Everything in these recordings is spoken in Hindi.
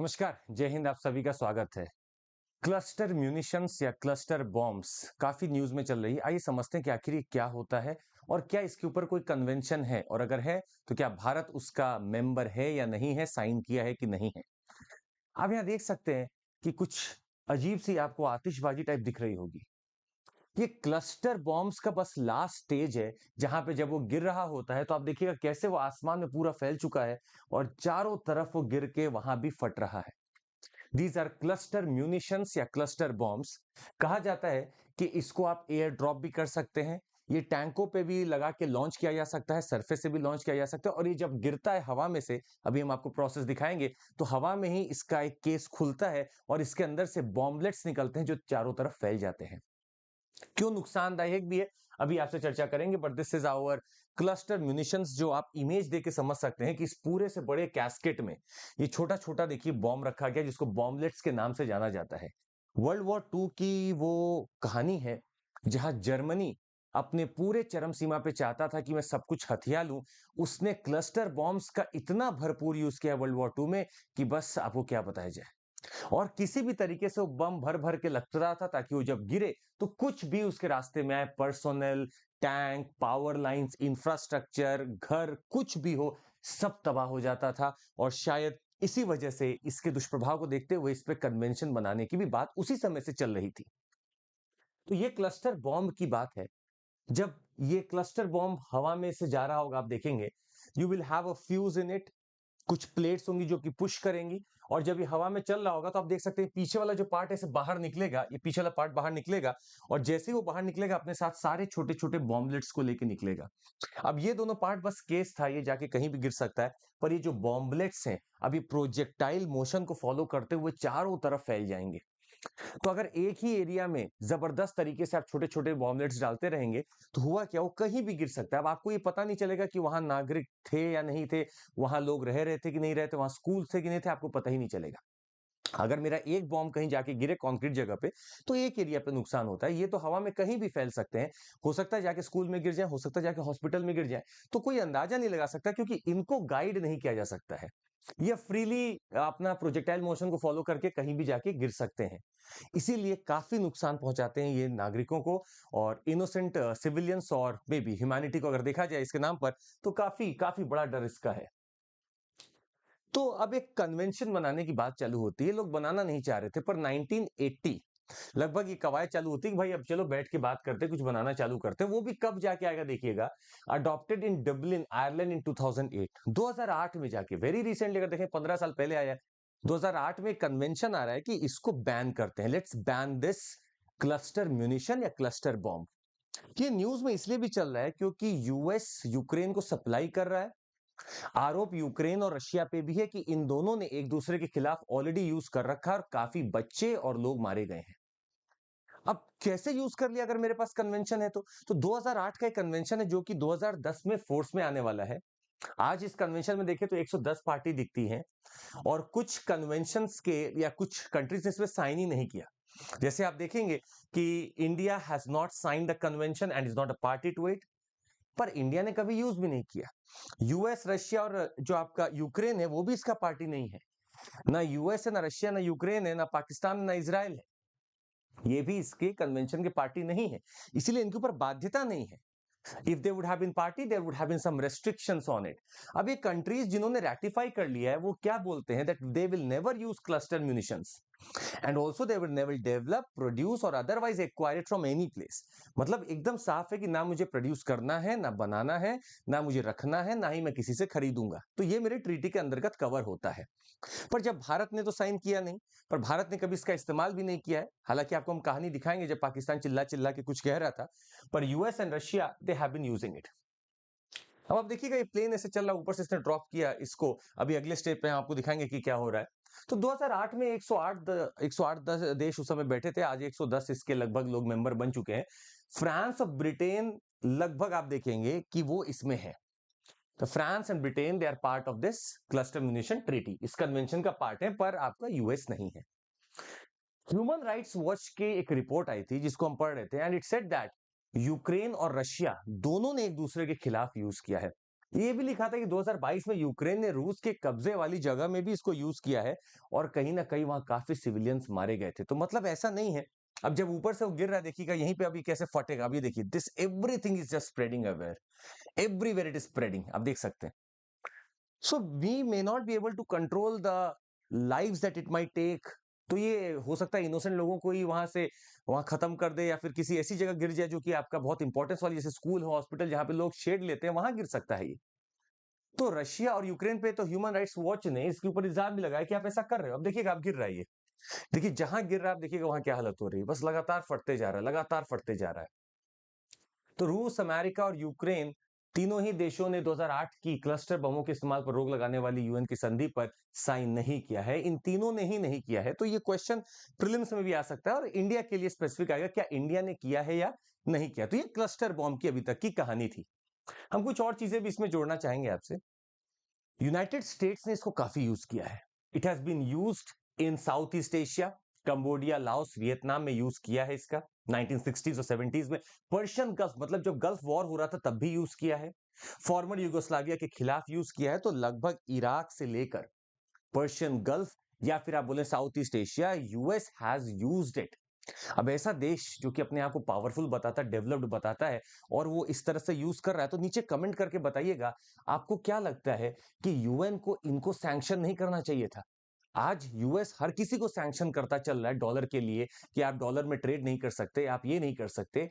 नमस्कार, जय हिंद। आप सभी का स्वागत है। क्लस्टर म्यूनिशंस या क्लस्टर बॉम्ब्स काफी न्यूज में चल रही है। आइए समझते हैं कि आखिर ये क्या होता है और क्या इसके ऊपर कोई कन्वेंशन है, और अगर है तो क्या भारत उसका मेंबर है या नहीं है, साइन किया है कि नहीं है। आप यहाँ देख सकते हैं कि कुछ अजीब सी आपको आतिशबाजी टाइप दिख रही होगी। ये क्लस्टर बॉम्ब्स का बस लास्ट स्टेज है, जहां पे जब वो गिर रहा होता है तो आप देखिएगा कैसे वो आसमान में पूरा फैल चुका है और चारों तरफ वो गिर के वहां भी फट रहा है। दीज आर क्लस्टर म्यूनिशंस या क्लस्टर बॉम्ब्स। कहा जाता है कि इसको आप एयर ड्रॉप भी कर सकते हैं, ये टैंकों पे भी लगा के लॉन्च किया जा सकता है, सरफेस से भी लॉन्च किया जा सकता है, और ये जब गिरता है हवा में से, अभी हम आपको प्रोसेस दिखाएंगे, तो हवा में ही इसका एक केस खुलता है और इसके अंदर से बॉम्बलेट्स निकलते हैं जो चारों तरफ फैल जाते हैं। क्यों नुकसानदायक भी है, अभी आपसे चर्चा करेंगे, but this is our cluster munitions, जो आप इमेज देके समझ सकते हैं कि इस पूरे से बड़े कैस्केट में ये छोटा छोटा देखिए बॉम्ब रखा गया, जिसको बॉम्बलेट्स के नाम से जाना जाता है। वर्ल्ड वॉर टू की वो कहानी है जहां जर्मनी अपने पूरे चरम सीमा पे चाहता था कि मैं सब कुछ हथिया लूं। उसने क्लस्टर बॉम्ब्स का इतना भरपूर यूज किया वर्ल्ड वॉर टू में कि बस आपको क्या बताया जाए। और किसी भी तरीके से वो बम भर भर के लगता रहा था ताकि वो जब गिरे तो कुछ भी उसके रास्ते में आए, personnel, tank, power lines, infrastructure, घर, कुछ भी हो, सब तबाह हो जाता था। और शायद इसी वजह से, इसके दुष्प्रभाव को देखते हुए, इस पे कन्वेंशन बनाने की भी बात उसी समय से चल रही थी। तो ये क्लस्टर बॉम्ब की बात है। जब ये क्लस्टर बॉम्ब हवा में से जा रहा होगा, आप देखेंगे you will have a fuse in it. कुछ प्लेट्स होंगी जो कि पुश करेंगी, और जब ये हवा में चल रहा होगा तो आप देख सकते हैं पीछे वाला जो पार्ट है इसे बाहर निकलेगा, ये पीछे वाला पार्ट बाहर निकलेगा, और जैसे ही वो बाहर निकलेगा अपने साथ सारे छोटे छोटे बॉम्बलेट्स को लेके निकलेगा। अब ये दोनों पार्ट बस केस था, ये जाके कहीं भी गिर सकता है, पर ये जो बॉम्बलेट्स हैं अब ये प्रोजेक्टाइल मोशन को फॉलो करते हुए चारों तरफ फैल जाएंगे। तो अगर एक ही एरिया में जबरदस्त तरीके से आप छोटे छोटे बॉम्बलेट्स डालते रहेंगे तो हुआ क्या, वो कहीं भी गिर सकता है। अब आपको ये पता नहीं चलेगा कि वहां नागरिक थे या नहीं थे, वहां लोग रह रहे थे कि नहीं रहते, वहां स्कूल थे कि नहीं थे, आपको पता ही नहीं चलेगा। अगर मेरा एक बॉम्ब कहीं जाके गिरे कंक्रीट जगह पे तो एक एरिया पे नुकसान होता है, ये तो हवा में कहीं भी फैल सकते हैं। हो सकता है जाके स्कूल में गिर जाए, हो सकता है जाके हॉस्पिटल में गिर जाए, तो कोई अंदाजा नहीं लगा सकता क्योंकि इनको गाइड नहीं किया जा सकता है। ये फ्रीली अपना प्रोजेक्टाइल मोशन को फॉलो करके कहीं भी जाके गिर सकते हैं। इसीलिए काफी नुकसान पहुंचाते हैं ये नागरिकों को और इनोसेंट सिविलियंस, और मे बी ह्यूमैनिटी को अगर देखा जाए इसके नाम पर, तो काफी काफी बड़ा डर इसका है। तो अब एक कन्वेंशन बनाने की बात चालू होती है। लोग बनाना नहीं चाह रहे थे, पर 1980 लगभग ये कवायद चालू होती है कि भाई अब चलो बैठ के बात करते, कुछ बनाना चालू करते। वो भी कब जाके आएगा देखिएगा, अडॉप्टेड इन डब्लिन आयरलैंड इन 2008, 2008 में जाके, वेरी रिसेंटली अगर देखें 15 साल पहले आया है। 2008 में कन्वेंशन आ रहा है कि इसको बैन करते हैं, let's ban this cluster munition या क्लस्टर बॉम्ब। ये न्यूज में इसलिए भी चल रहा है क्योंकि यूएस यूक्रेन को सप्लाई कर रहा है। आरोप यूक्रेन और रशिया पे भी है कि इन दोनों ने एक दूसरे के खिलाफ ऑलरेडी यूज कर रखा है और काफी बच्चे और लोग मारे गए हैं। अब कैसे यूज कर लिया अगर मेरे पास कन्वेंशन है तो 2008 का एक कन्वेंशन है जो कि 2010 में फोर्स में आने वाला है। आज इस कन्वेंशन में देखें तो 110 पार्टी दिखती हैं, और कुछ कन्वेंशंस के या कुछ कंट्रीज ने इसमें साइन ही नहीं किया। जैसे आप देखेंगे कि India has not sign the convention and is not a party to it, पर इंडिया ने कभी यूज भी नहीं किया। यूएस, रशिया और जो आपका यूक्रेन है वो भी इसका पार्टी नहीं है। ना यूएस है, ना रशिया, ना यूक्रेन है, ना पाकिस्तान, ना इजराइल है, ये भी इसके कन्वेंशन के पार्टी नहीं है। इसीलिए इनके ऊपर बाध्यता नहीं है। If they would have been party there would have been some restrictions on it. अब ये कंट्रीज जिन्होंने रैटिफाई कर लिया है वो क्या बोलते हैं, that they will never use cluster munitions and also they will never develop, produce और otherwise acquire it from any place. मतलब एकदम साफ है कि ना मुझे प्रोड्यूस करना है, ना बनाना है, ना मुझे रखना है, ना ही मैं किसी से खरीदूंगा, तो ये मेरे ट्रीटी के अंतर्गत कवर होता है। पर जब भारत ने तो साइन किया नहीं, पर भारत ने कभी इसका इस्तेमाल भी नहीं किया है। हालांकि आपको हम कहानी दिखाएंगे जब पाकिस्तान चिल्ला चिल्ला के कुछ कह रहा था, पर US and Russia they have been using it. अब आप देखिएगा ये प्लेन ऐसे चल रहा है, ऊपर से इसने ड्रॉप किया इसको। अभी अगले स्टेप पे हम आपको दिखाएंगे कि क्या हो रहा है। तो 2008 में 108 देश उस समय बैठे थे, आज 110 इसके लगभग लोग मेंबर बन चुके हैं। फ्रांस और ब्रिटेन लगभग आप देखेंगे कि वो इसमें है। तो France and Britain they are part of this cluster munition treaty, इस कन्वेंशन का पार्ट है, पर आपका यूएस नहीं है। ह्यूमन राइट्स वॉच की एक रिपोर्ट आई थी जिसको हम पढ़ रहे थे, and it said that Ukraine और रशिया दोनों ने एक दूसरे के खिलाफ यूज किया है। ये भी लिखा था कि 2022 में यूक्रेन ने रूस के कब्जे वाली जगह में भी इसको यूज किया है और कहीं ना कहीं वहां काफी सिविलियंस मारे गए थे। तो मतलब ऐसा नहीं है। अब जब ऊपर से वो गिर रहा है, देखिएगा यहीं पे अभी कैसे फटेगा। अभी देखिए, this everything is just spreading aware, everywhere it is spreading, आप देख सकते हैं। So we may not be able to control the lives that it might take. तो ये हो सकता है इनोसेंट लोगों को ही वहां खत्म कर दे, या फिर किसी ऐसी जगह गिर जाए जो कि आपका बहुत इंपॉर्टेंस वाली, जैसे स्कूल हो, हॉस्पिटल, जहां पे लोग शेड लेते हैं, वहां गिर सकता है ये। तो रशिया और यूक्रेन पे तो ह्यूमन राइट्स वॉच ने इसके ऊपर इल्जाम भी लगाया कि आप ऐसा कर रहे हो। अब देखिएगा, आप गिर रहा है ये, देखिए जहां गिर रहा है, आप देखिएगा वहां क्या हालत हो रही है, बस लगातार फटते जा रहा है, लगातार फटते जा रहा है। तो रूस, अमेरिका और यूक्रेन, तीनों ही देशों ने 2008 की क्लस्टर बमों के इस्तेमाल पर रोक लगाने वाली यूएन की संधि पर साइन नहीं किया है। इन तीनों ने ही नहीं किया है। तो ये क्वेश्चन प्रीलिम्स में भी आ सकता है और इंडिया के लिए स्पेसिफिक आएगा, क्या इंडिया ने किया है या नहीं किया। तो ये क्लस्टर बॉम्ब की अभी तक की कहानी थी। हम कुछ और चीजें भी इसमें जोड़ना चाहेंगे आपसे। यूनाइटेड स्टेट्स ने इसको काफी यूज किया है। It has been used in South East Asia, Cambodia, Laos, Vietnam में यूज किया है इसका 1960s और 70s में। पर्शियन गल्फ, मतलब जब गल्फ वॉर हो रहा था तब भी यूज किया है। फॉर्मर यूगोस्लाविया के खिलाफ यूज किया है। तो लगभग इराक से लेकर पर्शियन गल्फ, या फिर आप बोले south East Asia, US has used it. अब ऐसा देश जो कि अपने आप को पावरफुल बताता है, डेवलप्ड बताता है, और वो इस तरह से यूज कर रहा है, तो नीचे कमेंट करके बताइएगा आपको क्या लगता है कि यूएन को इनको सैंक्शन नहीं करना चाहिए था। आज यूएस हर किसी को सैंक्शन करता चल रहा है डॉलर के लिए, कि आप डॉलर में ट्रेड नहीं कर सकते, आप ये नहीं कर सकते।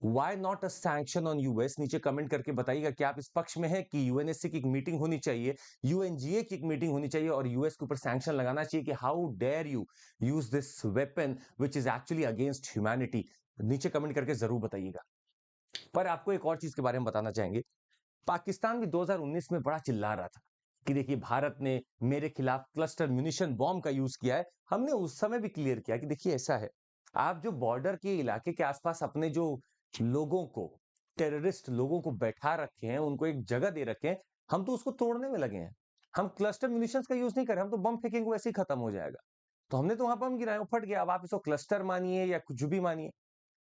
Why not a sanction on US? नीचे कमेंट करके बताइएगा कि आप इस पक्ष में है कि यूएनएससी की एक मीटिंग होनी चाहिए, यूएनजीए की एक मीटिंग होनी चाहिए और यूएस के ऊपर सैंक्शन लगाना चाहिए कि how dare you use this weapon which is actually against humanity. नीचे कमेंट करके जरूर बताइएगा। पर आपको एक और चीज के बारे में बताना चाहेंगे। पाकिस्तान भी 2019 में बड़ा चिल्ला रहा था कि देखिए भारत ने मेरे खिलाफ क्लस्टर म्यूनिशन बॉम्ब का यूज किया है। हमने उस समय भी क्लियर किया कि देखिए ऐसा है, आप जो बॉर्डर के इलाके के आसपास अपने जो लोगों को, टेररिस्ट लोगों को बैठा रखे हैं, उनको एक जगह दे रखे हैं, हम तो उसको तोड़ने में लगे हैं। हम क्लस्टर म्यूनिशंस का यूज नहीं कर रहे, हम तो बम फेंकेंगे वैसे ही खत्म हो जाएगा। तो हमने तो वहां बम गिराया, वो फट गया। अब आप इसको क्लस्टर मानिए या कुछ भी मानिए,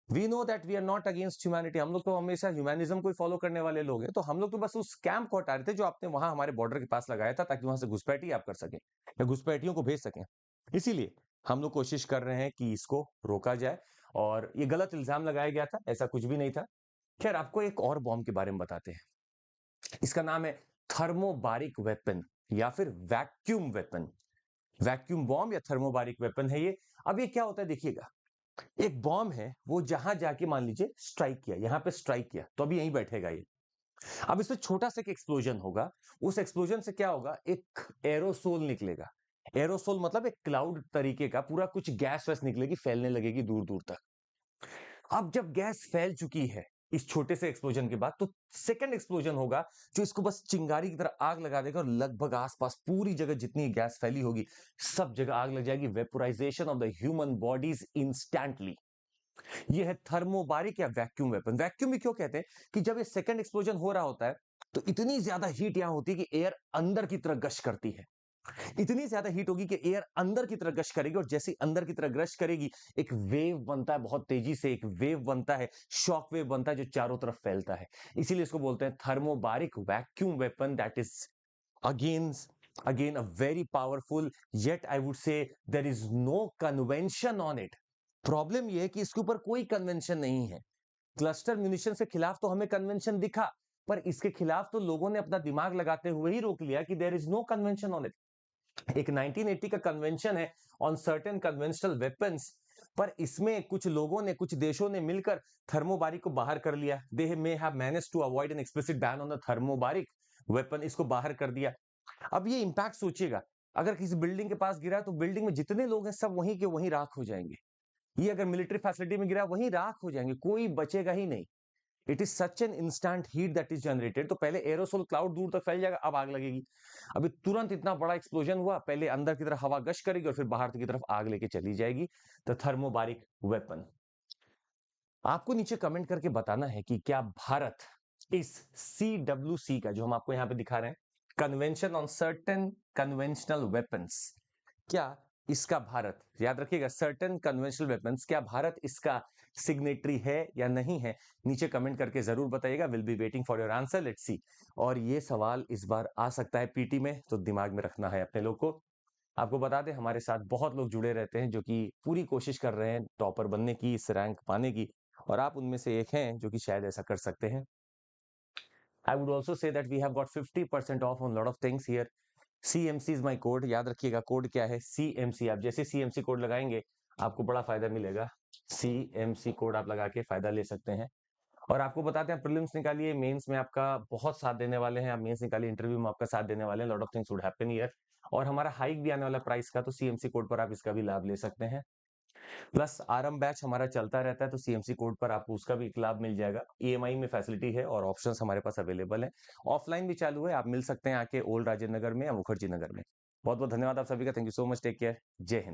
we know that we are not against humanity. हम लोग तो हमेशा ह्यूमैनिज्म को फॉलो करने वाले लोग हैं। तो हम लोग तो बस उस कैंप को हटा रहे थे जो आपने वहां हमारे बॉर्डर के पास लगाया था, ताकि वहां से घुसपैठी आप कर सकें या घुसपैठियों को भेज सकें। इसीलिए हम लोग कोशिश कर रहे हैं कि इसको रोका जाए। और ये गलत इल्जाम लगाया गया था, ऐसा कुछ भी नहीं था। खैर, आपको एक और बॉम्ब के बारे में बताते हैं। इसका नाम है थर्मोबारिक वेपन या फिर वैक्यूम वेपन। वैक्यूम बॉम्ब या थर्मोबारिक वेपन है ये। अब ये क्या होता है देखिएगा, एक बॉम्ब है, वो जहां जाके मान लीजिए स्ट्राइक किया, यहां पे स्ट्राइक किया, तो अभी यहीं बैठेगा ये। अब इसमें छोटा सा एक एक्सप्लोजन होगा। उस एक्सप्लोजन से क्या होगा, एक एरोसोल निकलेगा। एरोसोल मतलब एक क्लाउड तरीके का पूरा कुछ गैस वैस निकलेगी, फैलने लगेगी दूर दूर तक। अब जब गैस फैल चुकी है इस छोटे से एक्सप्लोजन के बाद, तो सेकंड एक्सप्लोजन होगा जो इसको बस चिंगारी की तरह आग लगा देगा और लगभग आसपास पूरी जगह जितनी गैस फैली होगी सब जगह आग लग जाएगी। Vaporisation of the human bodies instantly. ये है थर्मोबारिक या वैक्यूम वेपन। वैक्यूम भी क्यों कहते हैं कि जब ये सेकंड एक्सप्लोजन हो रहा होता है तो इतनी ज्यादा हीट यहां होती है कि एयर अंदर की तरफ गश करती है। इतनी ज्यादा हीट होगी कि एयर अंदर की तरफ गश करेगी, और जैसे अंदर की तरफ गश करेगी एक वेव बनता है, बहुत तेजी से एक वेव बनता है, शॉक वेव बनता है जो चारों तरफ फैलता है। इसीलिए इसको बोलते हैं thermobaric vacuum weapon. That is again a very powerful, yet I would say there is no convention on it. Problem यह है कि इसके ऊपर कोई कन्वेंशन नहीं है। क्लस्टर म्यूनिशन के खिलाफ तो हमें कन्वेंशन दिखा, पर इसके खिलाफ तो लोगों ने अपना दिमाग लगाते हुए ही रोक लिया कि there is no convention on it. एक 1980 का कन्वेंशन है ऑन सर्टेन कन्वेंशनल वेपन्स, पर इसमें कुछ लोगों ने, कुछ देशों ने मिलकर थर्मोबारिक को बाहर कर लिया। They may have managed to avoid an explicit ban on the thermobaric weapon, इसको बाहर कर दिया। अब ये इंपैक्ट सोचिएगा, अगर किसी बिल्डिंग के पास गिरा है तो बिल्डिंग में जितने लोग हैं सब वहीं के वहीं राख हो जाएंगे। ये अगर मिलिट्री फैसिलिटी में गिरा वहीं राख हो जाएंगे, कोई बचेगा ही नहीं। It is such an instant heat that is generated. तो पहले एरोसोल क्लाउड दूर तक फैल जाएगा, अब आग लगेगी। अभी तुरंत इतना बड़ा एक्सप्लोजन हुआ, पहले अंदर की तरफ हवा गश करेगी और फिर बाहर की तरफ आग लेके चली जाएगी। The thermobaric weapon. आपको नीचे कमेंट करके बताना है कि क्या भारत इस CWC का, जो हम आपको यहां पे दिखा रहे हैं, convention on certain conventional weapons, क्या इसका भारत, याद रखिएगा, सर्टेन कन्वेंशनल वेपन्स, क्या भारत इसका सिग्नेटरी है या नहीं है? नीचे कमेंट करके जरूर बताइएगा। Will be waiting for your answer, let's see. और ये सवाल इस बार आ सकता है पीटी में, तो दिमाग में रखना है अपने लोग को। आपको बता दें, हमारे साथ बहुत लोग जुड़े रहते हैं जो कि पूरी कोशिश कर रहे हैं टॉपर बनने की, इस रैंक पाने की, और आप उनमें से एक हैं जो कि शायद ऐसा कर सकते हैं। I would also say that we have got 50% off on lot of things here. CMC is my code, याद रखिएगा कोड क्या है, CMC। आप जैसे CMC कोड लगाएंगे आपको बड़ा फायदा मिलेगा। CMC कोड आप लगा के फायदा ले सकते हैं। और आपको बताते हैं, प्रीलिम्स निकालिए, मेंस में आपका बहुत साथ देने वाले हैं, आप मेंस निकालिए, इंटरव्यू में आपका साथ देने वाले हैं। Lot of things would happen here. और हमारा हाइक भी आने वाला प्राइस का, तो CMC कोड पर आप इसका भी लाभ ले सकते हैं। प्लस आरएम बैच हमारा चलता रहता है, तो CMC कोड पर आपको उसका भी एक लाभ मिल जाएगा। EMI में फैसिलिटी है और ऑप्शंस हमारे पास अवेलेबल है। ऑफलाइन भी चालू है, आप मिल सकते हैं आके ओल्ड राजेंद्र नगर में या मुखर्जी नगर में। बहुत बहुत धन्यवाद आप सभी का। Thank you so much, take care, जय हिंद।